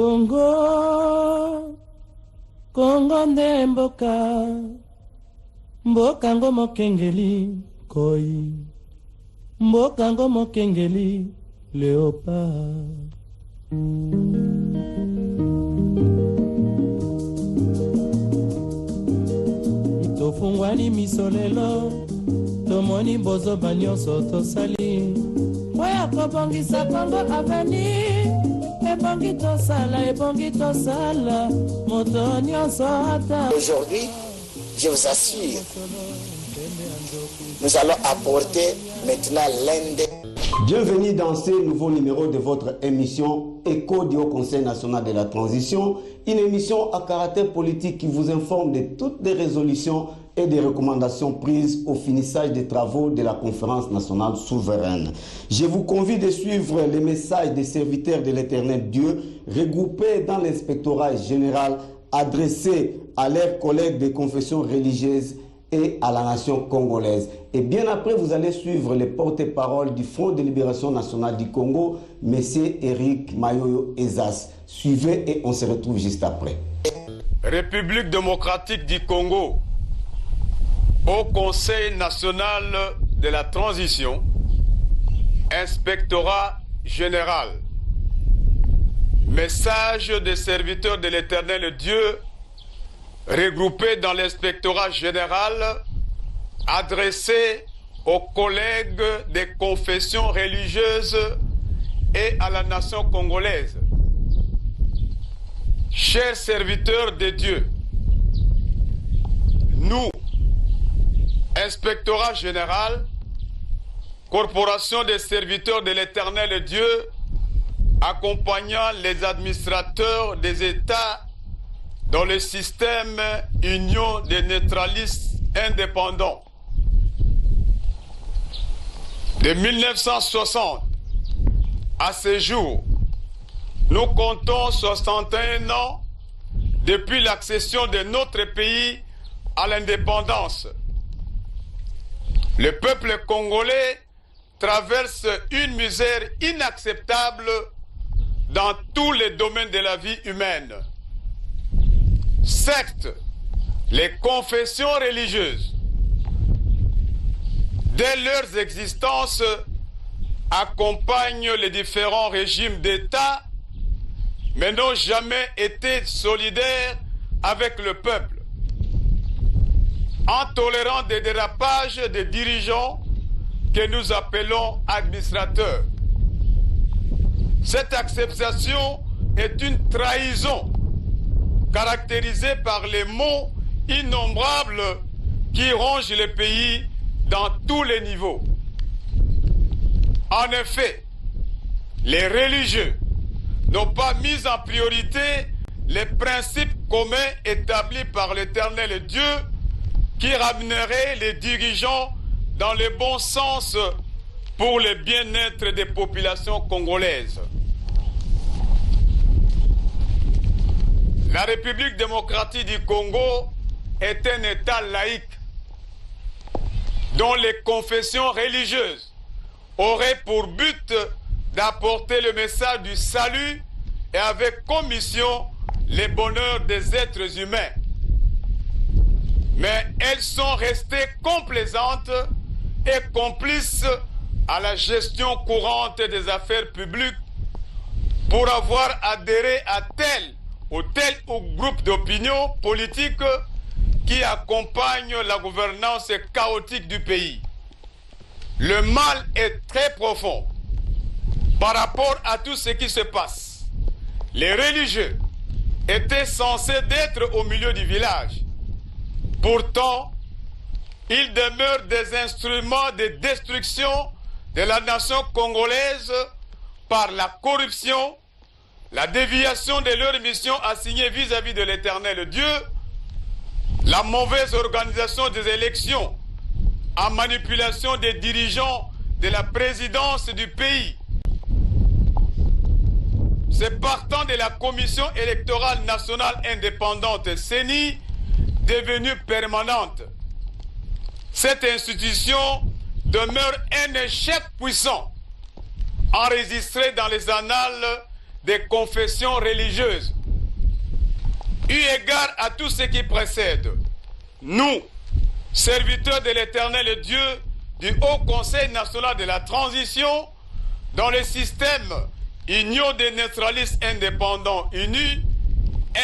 Congo, Congo nde mboka, mboka ngo mokengeli koi, mboka ngo mokengeli léopard. Tofungwani misolelo, tomoni bozo banyoso tosali, oya kobongisa Congo aveni. Aujourd'hui, je vous assure, nous allons apporter maintenant l'un des... Bienvenue dans ce nouveau numéro de votre émission Écho du Haut Conseil national de la transition, une émission à caractère politique qui vous informe de toutes les résolutions et des recommandations prises au finissage des travaux de la conférence nationale souveraine. Je vous convie de suivre les messages des serviteurs de l'Éternel Dieu regroupés dans l'inspectorat général adressé à leurs collègues des confessions religieuses et à la nation congolaise. Et bien après, vous allez suivre les porte-paroles du Front de Libération Nationale du Congo, M. Eric Mayoyo Ezas. Suivez et on se retrouve juste après. République démocratique du Congo, au Conseil national de la transition, inspectorat général. Message des serviteurs de l'Éternel Dieu regroupés dans l'inspectorat général adressé aux collègues des confessions religieuses et à la nation congolaise. Chers serviteurs de Dieu, nous, inspectorat général, corporation des serviteurs de l'Éternel Dieu, accompagnant les administrateurs des États dans le système Union des neutralistes indépendants. De 1960 à ce jour, nous comptons 61 ans depuis l'accession de notre pays à l'indépendance. Le peuple congolais traverse une misère inacceptable dans tous les domaines de la vie humaine. Sectes, les confessions religieuses, dès leur existence, accompagnent les différents régimes d'État, mais n'ont jamais été solidaires avec le peuple. En tolérant des dérapages des dirigeants que nous appelons administrateurs. Cette acceptation est une trahison caractérisée par les maux innombrables qui rongent le pays dans tous les niveaux. En effet, les religieux n'ont pas mis en priorité les principes communs établis par l'Éternel Dieu qui ramènerait les dirigeants dans le bon sens pour le bien-être des populations congolaises. La République démocratique du Congo est un État laïque dont les confessions religieuses auraient pour but d'apporter le message du salut et avec comme mission le bonheur des êtres humains. Mais elles sont restées complaisantes et complices à la gestion courante des affaires publiques pour avoir adhéré à tel ou groupe d'opinion politique qui accompagne la gouvernance chaotique du pays. Le mal est très profond par rapport à tout ce qui se passe. Les religieux étaient censés être au milieu du village. Pourtant, ils demeurent des instruments de destruction de la nation congolaise par la corruption, la déviation de leur mission assignée vis-à-vis de l'Éternel Dieu, la mauvaise organisation des élections, en manipulation des dirigeants de la présidence du pays. C'est partant de la Commission électorale nationale indépendante CENI, devenue permanente. Cette institution demeure un échec puissant, enregistré dans les annales des confessions religieuses. Eu égard à tout ce qui précède, nous, serviteurs de l'Éternel Dieu, du Haut Conseil national de la transition, dans le système Union des neutralistes indépendants unis,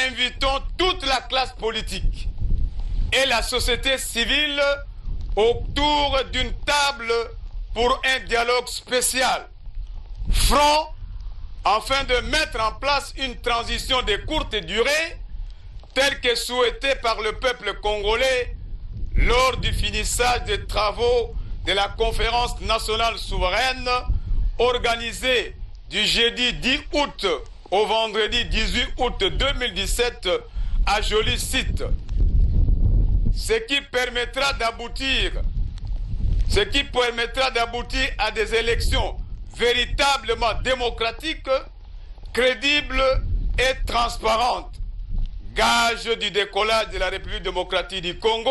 invitons toute la classe politique et la société civile autour d'une table pour un dialogue spécial, franc, afin de mettre en place une transition de courte durée, telle que souhaitée par le peuple congolais lors du finissage des travaux de la conférence nationale souveraine organisée du jeudi 10 août au vendredi 18 août 2017 à Joli Site. Ce qui permettra d'aboutir à des élections véritablement démocratiques, crédibles et transparentes, gage du décollage de la République démocratique du Congo,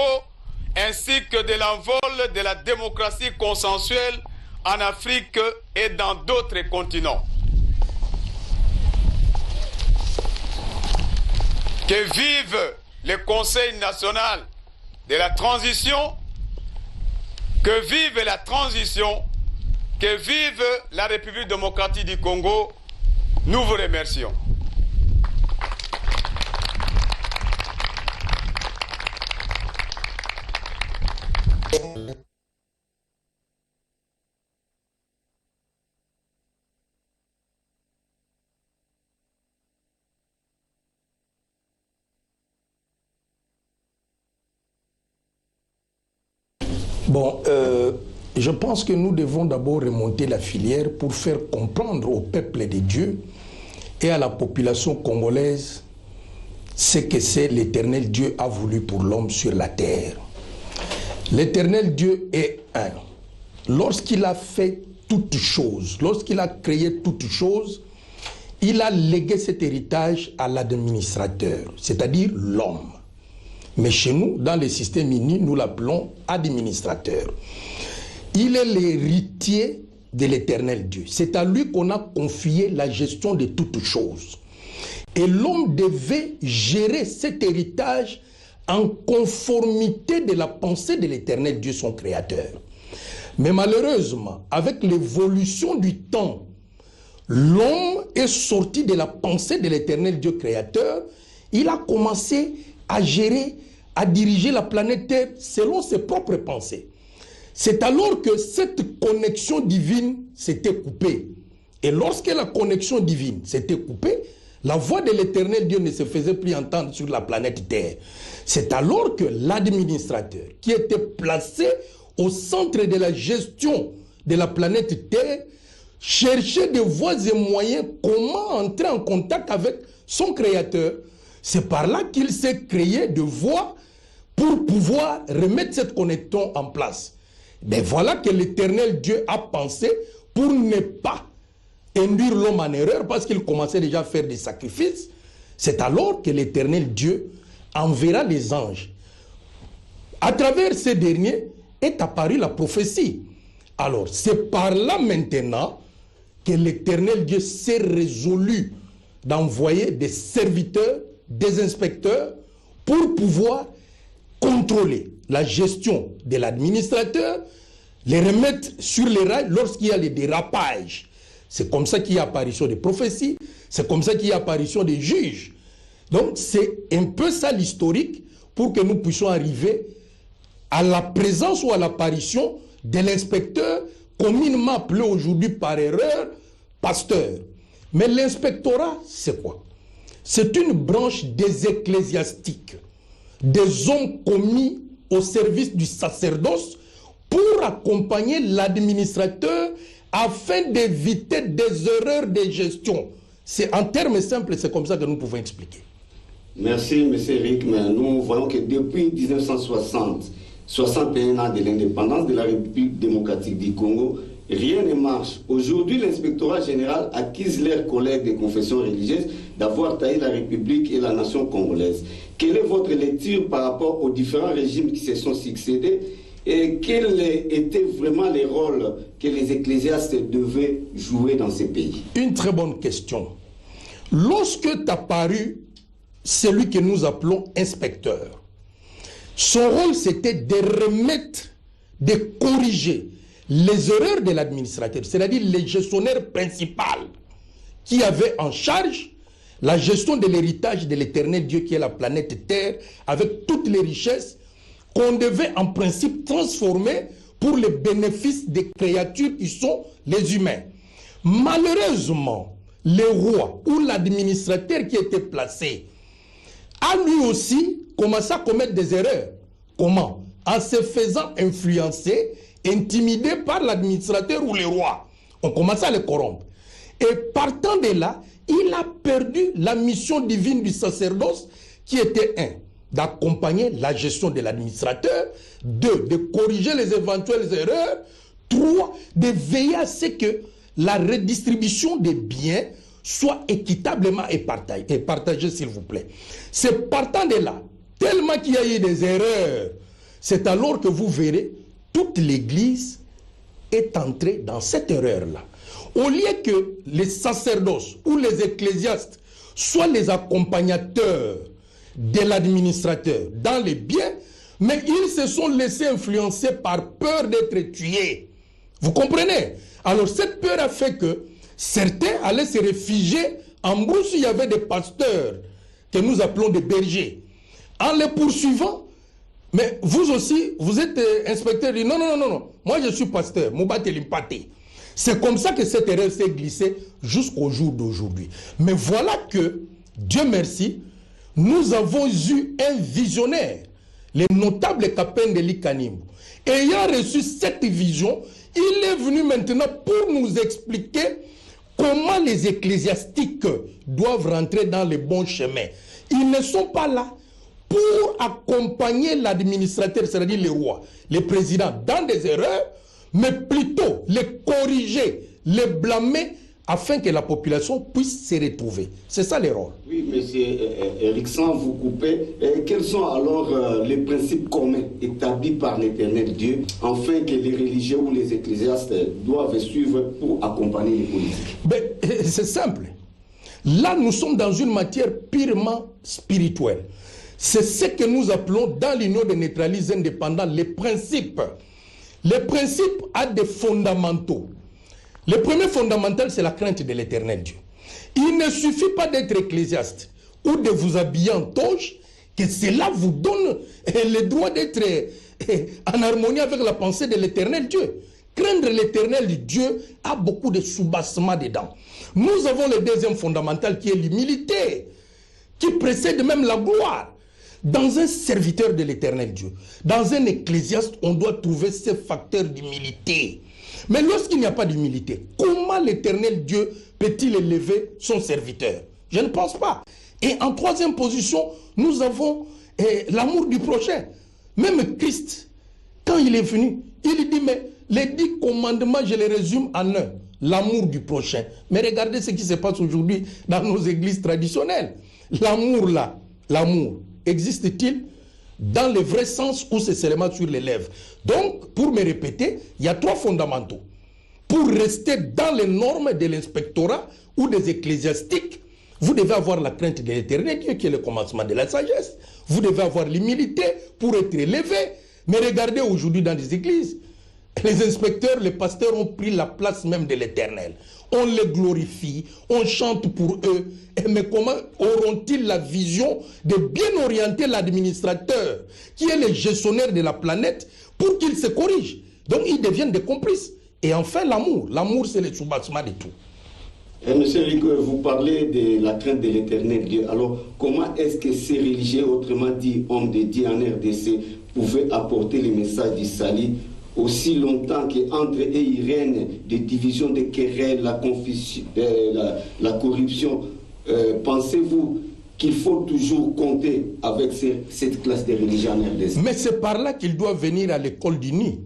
ainsi que de l'envol de la démocratie consensuelle en Afrique et dans d'autres continents. Que vive le Conseil national de la transition, que vive la transition, que vive la République démocratique du Congo. Nous vous remercions. Bon, je pense que nous devons d'abord remonter la filière pour faire comprendre au peuple de Dieu et à la population congolaise ce que c'est l'Éternel Dieu a voulu pour l'homme sur la terre. L'Éternel Dieu est un. Lorsqu'il a fait toutes choses, lorsqu'il a créé toutes choses, il a légué cet héritage à l'administrateur, c'est-à-dire l'homme. Mais chez nous, dans le système uni, nous l'appelons administrateur. Il est l'héritier de l'Éternel Dieu. C'est à lui qu'on a confié la gestion de toutes choses. Et l'homme devait gérer cet héritage en conformité de la pensée de l'Éternel Dieu, son Créateur. Mais malheureusement, avec l'évolution du temps, l'homme est sorti de la pensée de l'Éternel Dieu Créateur. Il a commencé à gérer, à diriger la planète Terre selon ses propres pensées. C'est alors que cette connexion divine s'était coupée. Et lorsque la connexion divine s'était coupée, la voix de l'Éternel Dieu ne se faisait plus entendre sur la planète Terre. C'est alors que l'administrateur, qui était placé au centre de la gestion de la planète Terre, cherchait des voies et moyens comment entrer en contact avec son Créateur. C'est par là qu'il s'est créé de voies pour pouvoir remettre cette connexion en place. Mais voilà que l'Éternel Dieu a pensé pour ne pas induire l'homme en erreur parce qu'il commençait déjà à faire des sacrifices. C'est alors que l'Éternel Dieu enverra les anges. À travers ces derniers est apparue la prophétie. Alors, c'est par là maintenant que l'Éternel Dieu s'est résolu d'envoyer des serviteurs, des inspecteurs, pour pouvoir contrôler la gestion de l'administrateur, les remettre sur les rails lorsqu'il y a les dérapages. C'est comme ça qu'il y a apparition des prophéties, c'est comme ça qu'il y a apparition des juges. Donc c'est un peu ça l'historique pour que nous puissions arriver à la présence ou à l'apparition de l'inspecteur, communément appelé aujourd'hui par erreur pasteur. Mais l'inspectorat, c'est quoi? C'est une branche des ecclésiastiques, des hommes commis au service du sacerdoce pour accompagner l'administrateur afin d'éviter des erreurs de gestion. C'est en termes simples, c'est comme ça que nous pouvons expliquer. Merci, M. Eric. Mais nous voyons que depuis 1960, 61 ans de l'indépendance de la République démocratique du Congo, rien ne marche. Aujourd'hui, l'inspectorat général accuse leurs collègues des confessions religieuses d'avoir taillé la République et la nation congolaise. Quelle est votre lecture par rapport aux différents régimes qui se sont succédés et quels étaient vraiment les rôles que les ecclésiastes devaient jouer dans ces pays? Une très bonne question. Lorsque est apparu celui que nous appelons inspecteur, son rôle c'était de remettre, de corriger les erreurs de l'administrateur, c'est-à-dire le gestionnaire principal qui avait en charge la gestion de l'héritage de l'éternel Dieu qui est la planète Terre, avec toutes les richesses qu'on devait en principe transformer pour le bénéfice des créatures qui sont les humains. Malheureusement, le roi ou l'administrateur qui était placé a lui aussi commencé à commettre des erreurs. Comment? En se faisant influencer, intimider par l'administrateur ou le roi. On commence à le corrompre. Et partant de là, il a perdu la mission divine du sacerdoce qui était d'accompagner la gestion de l'administrateur, 2, de corriger les éventuelles erreurs, 3, de veiller à ce que la redistribution des biens soit équitablement partagée, s'il vous plaît. C'est partant de là, tellement qu'il y a eu des erreurs, c'est alors que vous verrez, toute l'Église est entrée dans cette erreur-là. Au lieu que les sacerdoces ou les ecclésiastes soient les accompagnateurs de l'administrateur dans les biens, mais ils se sont laissés influencer par peur d'être tués. Vous comprenez? Alors cette peur a fait que certains allaient se réfugier en brousse. Il y avait des pasteurs que nous appelons des bergers. En les poursuivant, mais vous aussi, vous êtes inspecteur, dit non, moi je suis pasteur, Moubate Limpate. C'est comme ça que cette erreur s'est glissée jusqu'au jour d'aujourd'hui. Mais voilà que, Dieu merci, nous avons eu un visionnaire, le notable Capin de l'Ikanim. Ayant reçu cette vision, il est venu maintenant pour nous expliquer comment les ecclésiastiques doivent rentrer dans les bons chemins. Ils ne sont pas là pour accompagner l'administrateur, c'est-à-dire le roi, le président, dans des erreurs, mais plutôt les corriger, les blâmer, afin que la population puisse se retrouver. C'est ça l'erreur. Oui, monsieur Eric, sans vous couper, quels sont alors les principes communs établis par l'éternel Dieu, afin que les religieux ou les ecclésiastes doivent suivre pour accompagner les politiques? C'est simple. Là, nous sommes dans une matière purement spirituelle. C'est ce que nous appelons dans l'union des neutralistes indépendants les principes. Les principes ont des fondamentaux. Le premier fondamental, c'est la crainte de l'éternel Dieu. Il ne suffit pas d'être ecclésiaste ou de vous habiller en toge, que cela vous donne le droit d'être en harmonie avec la pensée de l'éternel Dieu. Craindre l'éternel Dieu a beaucoup de sous-bassements dedans. Nous avons le deuxième fondamental qui est l'humilité, qui précède même la gloire. Dans un serviteur de l'éternel Dieu, dans un ecclésiaste, on doit trouver ces facteurs d'humilité. Mais lorsqu'il n'y a pas d'humilité, comment l'éternel Dieu peut-il élever son serviteur? Je ne pense pas. Et en troisième position, nous avons l'amour du prochain. Même Christ, quand il est venu, il dit, mais les 10 commandements, je les résume en un. L'amour du prochain. Mais regardez ce qui se passe aujourd'hui dans nos églises traditionnelles. L'amour là, l'amour, existe-t-il dans le vrai sens ou c'est seulement sur les lèvres? Donc, pour me répéter, il y a 3 fondamentaux. Pour rester dans les normes de l'inspectorat ou des ecclésiastiques, vous devez avoir la crainte de l'éternel Dieu qui est le commencement de la sagesse. Vous devez avoir l'humilité pour être élevé. Mais regardez aujourd'hui dans les églises, les inspecteurs, les pasteurs ont pris la place même de l'éternel. On les glorifie, on chante pour eux. Mais comment auront-ils la vision de bien orienter l'administrateur, qui est le gestionnaire de la planète, pour qu'il se corrige? Donc ils deviennent des complices. Et enfin l'amour. L'amour, c'est le soubassement de tout. Monsieur Rick, vous parlez de la crainte de l'éternel Dieu. Alors, comment est-ce que ces religieux, autrement dit hommes de Dieu en RDC, pouvaient apporter le message du salut aussi longtemps qu'entre eux il règne des divisions, des querelles, la confusion, la corruption? Pensez-vous qu'il faut toujours compter avec cette classe de religions en RDC? Mais c'est par là qu'ils doivent venir à l'école du nid.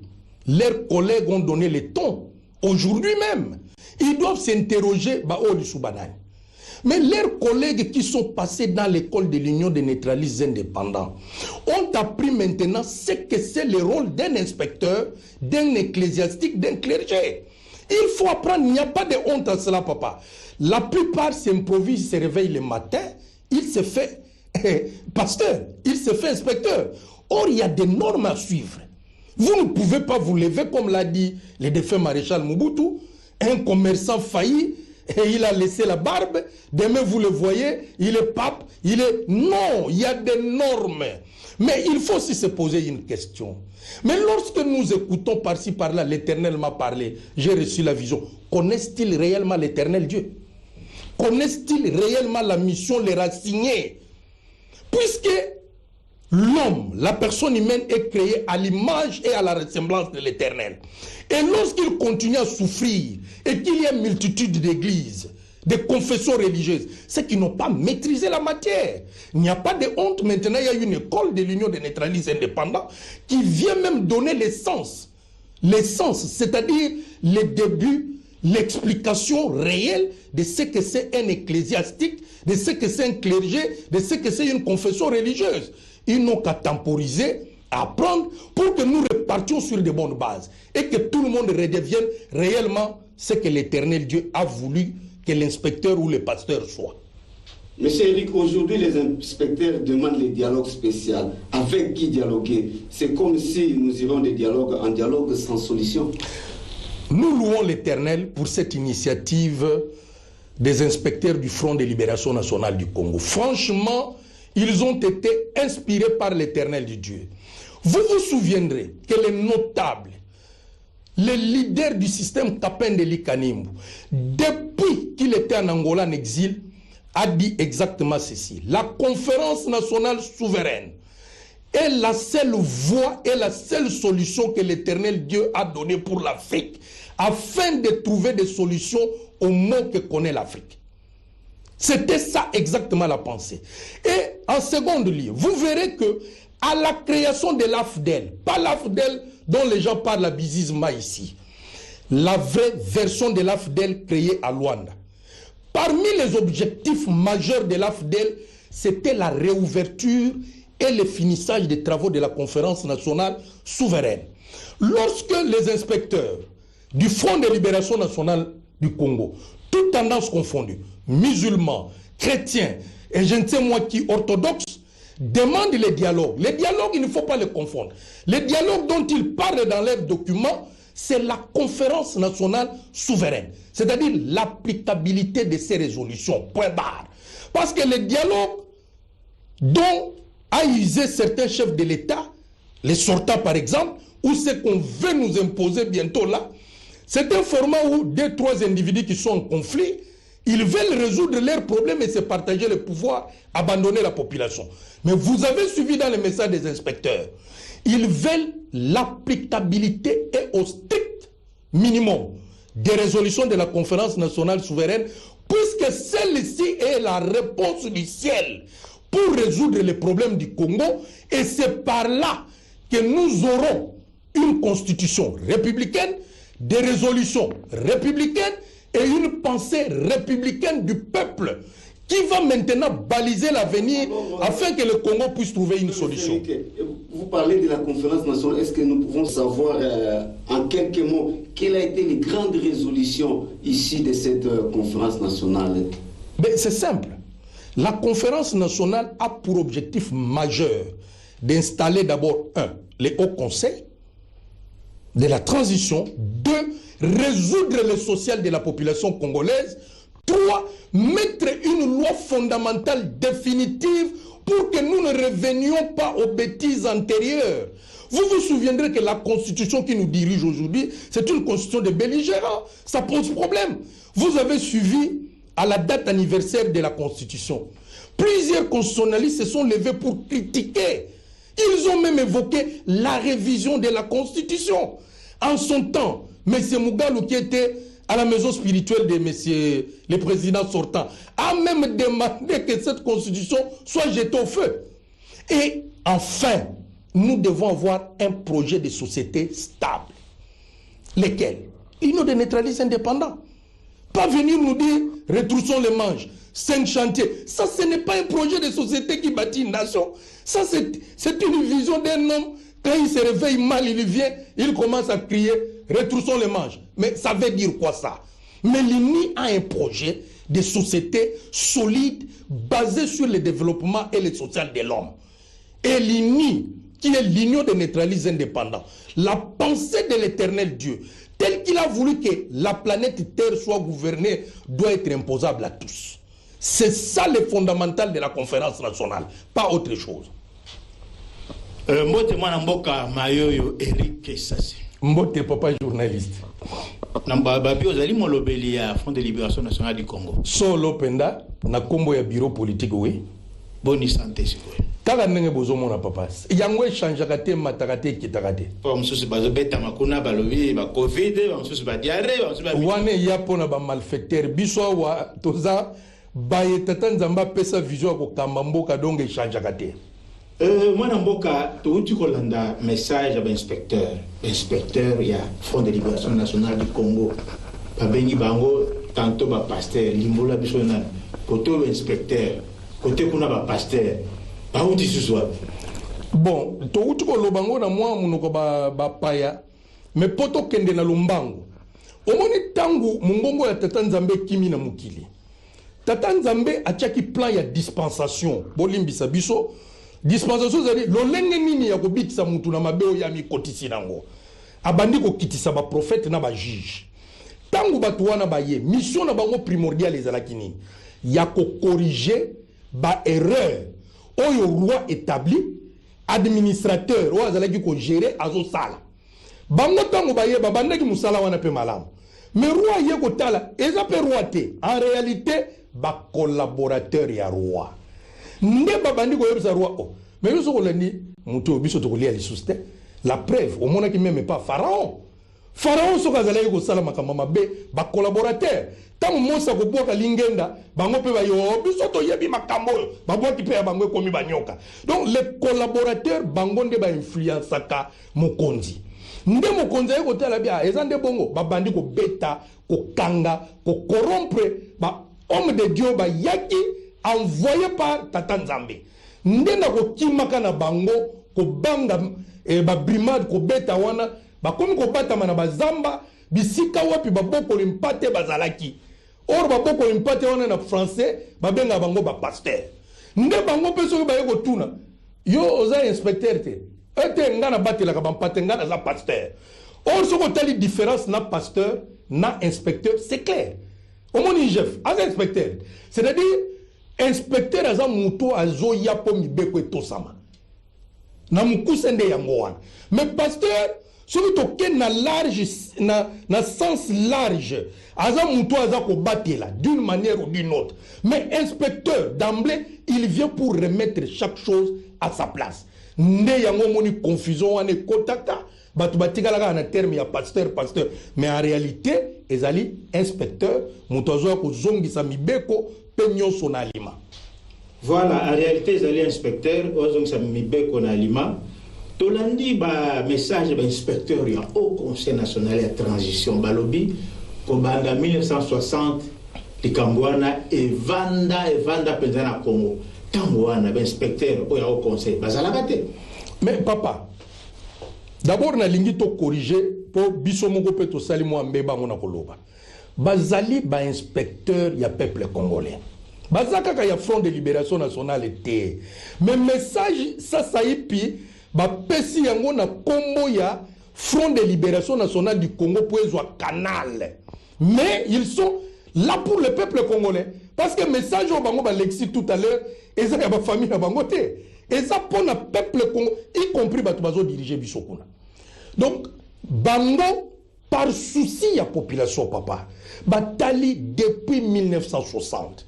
Leurs collègues ont donné le ton. Aujourd'hui même, ils doivent s'interroger. Mais leurs collègues qui sont passés dans l'école de l'Union des neutralistes indépendants ont appris maintenant ce que c'est le rôle d'un inspecteur, d'un ecclésiastique, d'un clergé. Il faut apprendre, il n'y a pas de honte à cela, papa. La plupart s'improvisent, se réveillent le matin, il se fait pasteur, il se fait inspecteur. Or, il y a des normes à suivre. Vous ne pouvez pas vous lever, comme l'a dit le défunt maréchal Mobutu, un commerçant failli, et il a laissé la barbe. Demain, vous le voyez, il est pape, il est... Non, il y a des normes. Mais il faut aussi se poser une question. Mais lorsque nous écoutons par-ci, par-là, l'Éternel m'a parlé, j'ai reçu la vision. Connaissent-ils réellement l'Éternel Dieu? Connaissent-ils réellement la mission leur assignée? Puisque l'homme, la personne humaine est créée à l'image et à la ressemblance de l'Éternel. Et lorsqu'il continue à souffrir et qu'il y a une multitude d'églises, de confessions religieuses, c'est qu'ils n'ont pas maîtrisé la matière. Il n'y a pas de honte. Maintenant, il y a une école de l'Union des neutralistes indépendants qui vient même donner l'essence. L'essence, c'est-à-dire le début, l'explication réelle de ce que c'est un ecclésiastique, de ce que c'est un clergé, de ce que c'est une confession religieuse. Ils n'ont qu'à temporiser, à apprendre pour que nous repartions sur de bonnes bases et que tout le monde redevienne réellement ce que l'Éternel Dieu a voulu que l'inspecteur ou le pasteur soit. Monsieur Eric, aujourd'hui les inspecteurs demandent le dialogue spécial. Avec qui dialoguer? C'est comme si nous irions de dialogue en dialogue sans solution. Nous louons l'Éternel pour cette initiative des inspecteurs du Front de Libération Nationale du Congo. Franchement, ils ont été inspirés par l'Éternel du Dieu. Vous vous souviendrez que les notables, les leaders du système Kapende Likanimbu, depuis qu'il était en Angola en exil, a dit exactement ceci. La conférence nationale souveraine est la seule voie et la seule solution que l'Éternel Dieu a donnée pour l'Afrique, afin de trouver des solutions aux maux que connaît l'Afrique. C'était ça exactement la pensée. Et en seconde lieu, vous verrez que à la création de l'AFDEL, pas l'AFDEL dont les gens parlent à Bizizma ici, la vraie version de l'AFDEL créée à Luanda. Parmi les objectifs majeurs de l'AFDEL, c'était la réouverture et le finissage des travaux de la conférence nationale souveraine. Lorsque les inspecteurs du Front de Libération Nationale du Congo, toutes tendances confondues, musulmans, chrétiens et je ne sais moi qui orthodoxes, demandent le dialogue. Les dialogues, il ne faut pas les confondre. Les dialogues dont ils parlent dans leurs documents, c'est la conférence nationale souveraine. C'est-à-dire l'applicabilité de ces résolutions. Point barre. Parce que les dialogues dont a usé certains chefs de l'État, les sortants par exemple, ou ce qu'on veut nous imposer bientôt là, c'est un format où 2-3 individus qui sont en conflit, ils veulent résoudre leurs problèmes et se partager le pouvoir, abandonner la population. Mais vous avez suivi dans les messages des inspecteurs, ils veulent l'applicabilité et au strict minimum des résolutions de la conférence nationale souveraine, puisque celle-ci est la réponse du ciel pour résoudre les problèmes du Congo, et c'est par là que nous aurons une constitution républicaine, des résolutions républicaines et une pensée républicaine du peuple qui va maintenant baliser l'avenir afin que le Congo puisse trouver une solution. Vous parlez de la conférence nationale. Est-ce que nous pouvons savoir en quelques mots quelles ont été les grandes résolutions ici de cette conférence nationale? C'est simple. La conférence nationale a pour objectif majeur d'installer d'abord, les hauts conseils de la transition, 2, résoudre le social de la population congolaise, 3, mettre une loi fondamentale définitive pour que nous ne revenions pas aux bêtises antérieures. Vous vous souviendrez que la constitution qui nous dirige aujourd'hui, c'est une constitution de belligérants. Ça pose problème. Vous avez suivi à la date anniversaire de la constitution. Plusieurs constitutionnalistes se sont levés pour critiquer. Ils ont même évoqué la révision de la constitution. En son temps, M. Mugalu, qui était à la maison spirituelle de M. le président sortant, a même demandé que cette constitution soit jetée au feu. Et enfin, nous devons avoir un projet de société stable. Lesquels? L'Union des neutralistes indépendants. Pas venir nous dire, retroussons les manches, 5 chantiers. Ça, ce n'est pas un projet de société qui bâtit une nation. Ça, c'est une vision d'un homme Quand il se réveille mal, il vient, il commence à crier, retroussons les manches. Mais ça veut dire quoi ça? Mais l'INI a un projet de société solide, basé sur le développement et le social de l'homme. Et l'INI, qui est l'union des neutralistes indépendants, la pensée de l'éternel Dieu, tel qu'il a voulu que la planète Terre soit gouvernée, doit être imposable à tous. C'est ça le fondamental de la conférence nationale, pas autre chose. Mbote mwana mboka mayoyo Eric Kessasi. Mbote papa journaliste. Namba babi ozali molobeli ya Front de Libération Nationale du Congo. Solo penda na kombo ya bureau politique oui. Boni santé sikoy. Kala ndenge bozo mona papa. Yango échange kate matakate kitakate. Pa msusu bazo beta makuna balobi ba Covid, ba msusu ba diarrhée, ba msusu ba wane ya pona ba malfaiteur biso wa toza baye tata nzamba pesa vision ko kamba mboka donc échange kate. Mwana mboka touti kolanda message à inspecteur ya Front de Libération Nationale du Congo. Ba bengi bango tantôt ba pasteur limbola biso na poto inspecteur côté kuna ba pasteur ba uti suswa. Bon, touti kolobango na mwa munoko ba paya mais poto kende na lumbango. Omoni tangu mungongo ya tata nzambe kimi na mukili. Tata nzambe atiaki plan ya dispensation bolimbisa biso. Dispensation zali lolenge nini ya kobitisa mutu na mabeo ya mikotisi nango abandi ko kitisa ba prophète na ba juge tangu batu wana ba ye mission na bango primordial ezalaki nini ya ko corriger ba erreur oyo roi établi administrateur o azalaki ko gérer azo sala bango tangu ba ye babandaki musala wana pe malamu mais roi ye ko tala eza pe roi te en réalité ba collaborateur ya roi nde babandi ko yebisa roi o mais biso ko lendi muto biso to ko lia lisuste la preuve au mona ki même pas pharaon so kazala ko sala makamba mabe ba collaborateur tango mosa ko boka lingenda bango pe ba yo biso to yebi makambo ba boki pe bango komi banyoka donc les collaborateurs bango nde ba influence ka mokonzi nde mokonzi ko tala bia ezande bongo babandi ko beta ko kanga ko corrompre ba homme de Dieu ba yaki envoyé par Tata Nzambe. Ndenda ko kimaka na bango ko banga ba brimade ko beta wana ba komi ko bata mana bazamba bisika wapi ba boko limpate bazalaki. Or ba boko limpate wana na français ba benga bango ba pasteur. Nde bango peso ba yeko tuna. Yo oza inspecteur te. Ete ngana batela ka bampate ngana za pasteur. Or ce ko tali différence na pasteur na inspecteur c'est clair. Au moni chef, as inspecteur. C'est-à-dire inspecteur aza muto azo yapo mibeko etosama na mukusende yango wana mais pasteur soki toke na large na sens large aza muto aza ko batela d'une manière ou d'une autre mais inspecteur d'emblée il vient pour remettre chaque chose à sa place nde yango moni confusion wana kotaka batu batikala na terme ya pasteur mais en réalité ezali inspecteur muto azo ko zongisa mibeko peñon son aliment. Voilà, en réalité, ils allaient inspecteur, ils ont ça mis qu'on aliment. Tolandi ba message ba inspecteur ya au Conseil national de transition balobi ko banda 1960 likambwana evanda pendana Congo. Tambwana ba inspecteur au Conseil bazalakate. Mais papa, d'abord na lingi to corriger pour biso moko pe to sali mo mbeba ngona koloba. Bazali ba inspecteur ya peuple congolais. Bazaka ka ya Front de Libération Nationale te. Mais message ça saipi ba pesi yango na kombo ya Front de Libération Nationale du Congo pour ezwa canal. Mais ils sont là pour le peuple congolais parce que message au bango ba lexi tout à l'heure eza ya ba famille na bango te. Eza pour le peuple congolais y compris batu bazo diriger biso kuna. Donc bango par souci ya population papa batali depuis 1960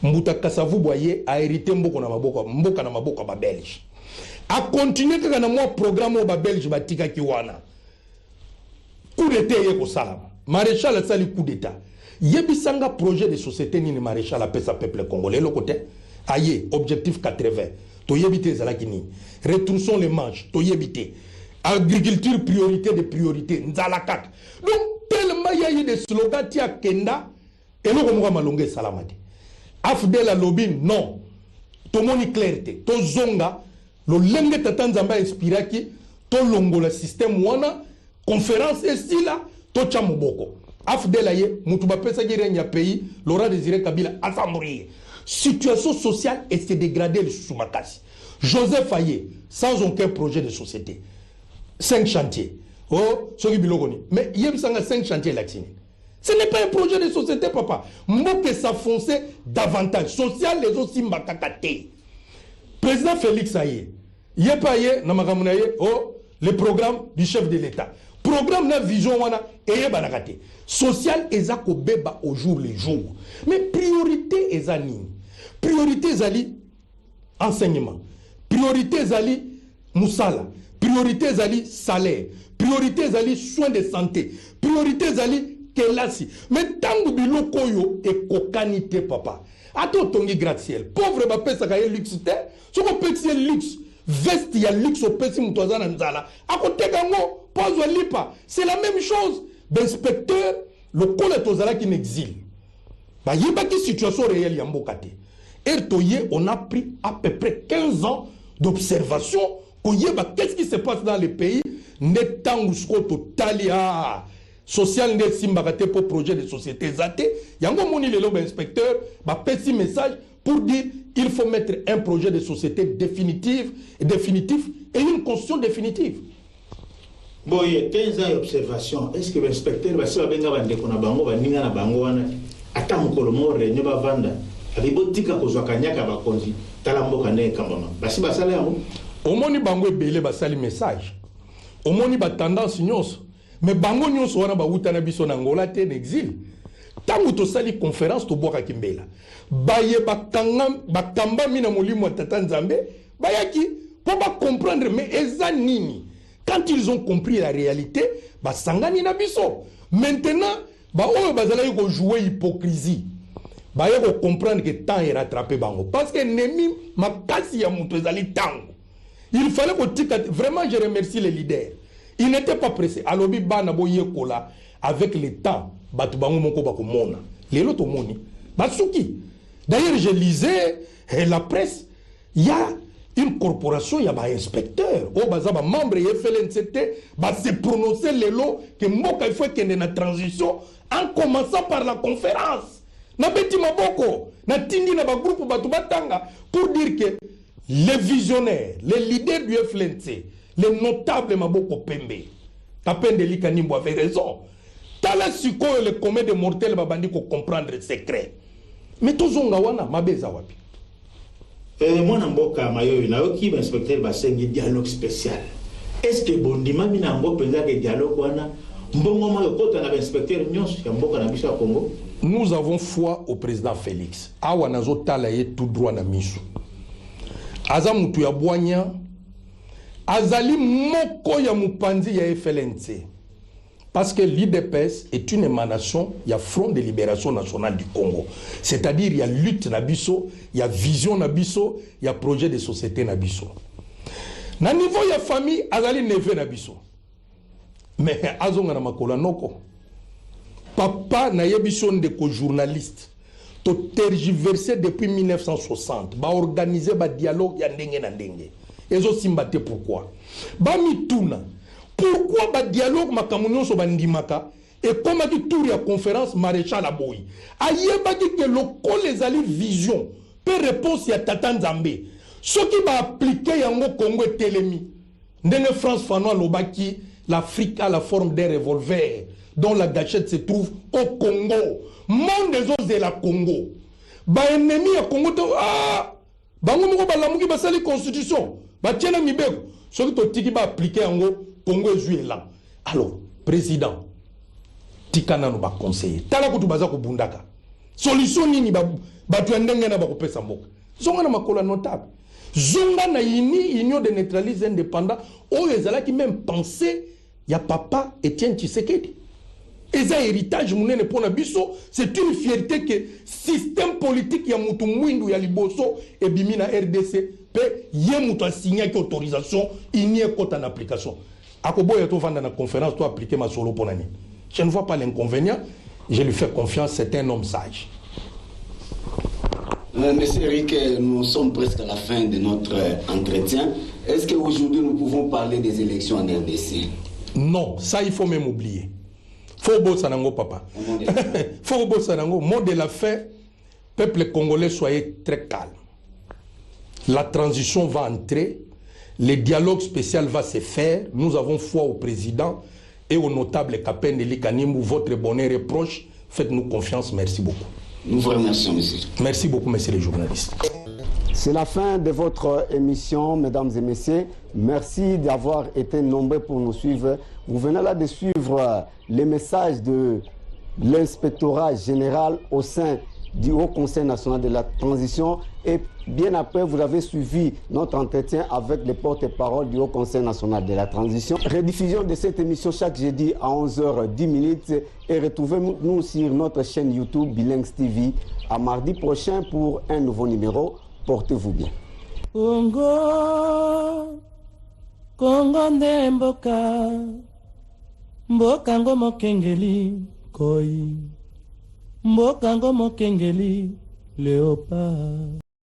Mbuta Kasavu Boye a hérité mboka na maboka ba Belge a continué kaka na moi programme ba Belge batika ki wana coup d'état ye ko salama maréchal sali coup d'état yebisanga projet de société ni maréchal a pesa peuple congolais le côté aye objectif 80 to yebité zalaki ni retroussons les manches to yebité agriculture priorité de priorité nzalakat donc tellement il y a eu des slogans tia kenda et le comme malongue salamate afdela lobby non to moni clarté to zonga lo lenge tata nzamba inspiraki to longola système wana conférence ici là to chamoboko afdela ye mutu ba pesa girenya pays Laurent Désiré Kabila asambourir situation sociale et se dégrader le soumakasi Joseph Aye sans aucun projet de société 5 chantiers oh soki bilogoni mais yem sanga 5 chantiers latine. Ce n'est pas un projet de société, papa. Moi que ça fonçait davantage. Social, les autres simbakakate. Président Félix Aye. Yepaye, namagamunaye, oh, le programme du chef de l'État. Programme na vision wana, eye banakate. Social, ezako beba au jour le jour. Mais priorité ezani. Priorité ezali enseignement. Priorité ezali moussala. Priorité ezali salaire. Priorité ezali soins de santé. Priorité ezali kelasi. Mais tangu biloko yo e kokanite papa. Ato tongi gratte-ciel. Pauvre ba pesa ka luxe te. Soko pesi luxe. Veste ya luxe au pesi mutwaza na nzala. Akote kango pozo lipa. C'est la même chose. D'inspecteur le kole tozala qui n'exile. Ba yeba ki situation réelle ya mboka te. Ertoye on a pris à peu près 15 ans d'observation ko yeba qu'est-ce qui se passe dans les pays netangu sko totalia. Social n'est simbagate pour projet de société zate. Yango moni le lobe inspecteur ba petit message pour dire il faut mettre un projet de société définitif et une constitution définitive. Bon, il y a 15 ans d'observation. Est-ce que l'inspecteur va se faire un bango va ninga na bango wana ata mukolo mo réunion ba vanda abibotika ko zwakanyaka ba konzi talambo kane kambama. Basi basala yango. Omoni bango ebele basali message. Omoni ba tendance nyonso. Mais bango nyonso wana ba utana biso na ngola te n'exil. Tangu to sali conférence to boka kimbela. Baye bakamba mina molimo tata Nzambe, bayaki pour ba comprendre mais eza nini. Quand ils ont compris la réalité, ba sangani na biso. Maintenant, ba oyo bazala ko jouer hypocrisie. Baye ko comprendre que temps est rattrapé bango parce que nemi makasi ya muto ezali tango. Il fallait ko tika vraiment je remercie les leaders. Il n'était pas pressé. Alobi bana boye kola avec le temps. Batu bango moko bako mona. Lelo to moni. Basuki. D'ailleurs, je lisais la presse. Il y a une corporation, il y a un inspecteur. Oh, baza ba membre FLNCT va se prononcer lelo que moka il faut qu'il y ait une transition en commençant par la conférence. Na beti maboko, na tindi na ba groupe batu batanga pour dire que les visionnaires, les leaders du FLNC, les notables Maboko Pembe, Tapende Likanimbo avait raison. Tala siko le commun des mortels babandi ko comprendre le secret. Mais tozonga wana mabeza wapi. Moi namboka mayo na oki inspecteur basengi dialogue spécial. Est-ce que bondima mina mbo penza que dialogue wana mbongo mo kota na inspecteur nyonso ya mboka na biso ya Congo? Nous avons foi au président Félix. Awa nazo tala ye tout droit na miso. Aza mutu ya bwanya azali moko ya mupanzi ya FLNC. Parce que l'IDPS est une émanation, il y a Front de Libération Nationale du Congo. C'est-à-dire il y a lutte nabiso, il y a vision nabiso, il y a projet de société nabiso. Na niveau il y a famille, azali neve nabiso. Mais azonga na makola noko. Papa na yebiso ndeko journaliste. To tergiversé depuis 1960. Ba organiser ba dialogue ya ndenge na ndenge. Ezo simbate pourquoi? Ba mituna. Pourquoi ba dialogue makamunyo so bandimaka et comme a dit tour ya conférence maréchal Aboyi ayeba dit que le les ali vision peut réponse ya Tata Nzambe ce qui va appliquer yango Congo et Telemi ndenge France Fanois lobaki l'Afrique a la forme d'un revolver dont la gâchette se trouve au Congo monde des os de la Congo ba ennemi ya Congo to bango moko ba lamuki ba sali constitution ba tiena mibeko ce qui to tiki ba appliquer yango Congo est là. Alors, président, tikana no ba conseiller. Tala kutu baza ko bundaka. Solution nini ba tuendenge na ba ko pesa mboka. Zonga na makola notable. Zonga na union de neutralisme indépendant o ezala qui même penser ya papa Étienne Tshisekedi. Eza héritage munene pona biso, c'est une fierté que système politique ya mutu mwindu ya liboso et bimina RDC pe ye mutu a signé qui autorisation ini est en application. Akoboya to vanda na conférence to appliquer ma solo pour l'année. Je ne vois pas l'inconvénient, je lui fais confiance, c'est un homme sage. Monsieur Eric, nous sommes presque à la fin de notre entretien. Est-ce qu'aujourd'hui nous pouvons parler des élections en RDC? Non, ça il faut même oublier. Faut bossanango papa. Faut bossanango. Mot de la fin, peuple congolais, soyez très calme. La transition va entrer, le dialogue spécial va se faire. Nous avons foi au président et au notable Kapende Likanimou. Votre bonheur est proche. Faites-nous confiance. Merci beaucoup. Nous vous remercions, monsieur. Merci beaucoup, messieurs les journalistes. C'est la fin de votre émission, mesdames et messieurs. Merci d'avoir été nombreux pour nous suivre. Vous venez là de suivre les messages de l'inspectorat général au sein du Haut Conseil national de la transition. Et bien après, vous avez suivi notre entretien avec les porte-parole du Haut Conseil national de la transition. Rediffusion de cette émission chaque jeudi à 11h10 et retrouvez-nous sur notre chaîne YouTube Bilingues TV à mardi prochain pour un nouveau numéro. Portez-vous bien. Congo, Congo nde mboka, mboka ngo mokengeli koi, mboka ngo mokengeli leopard.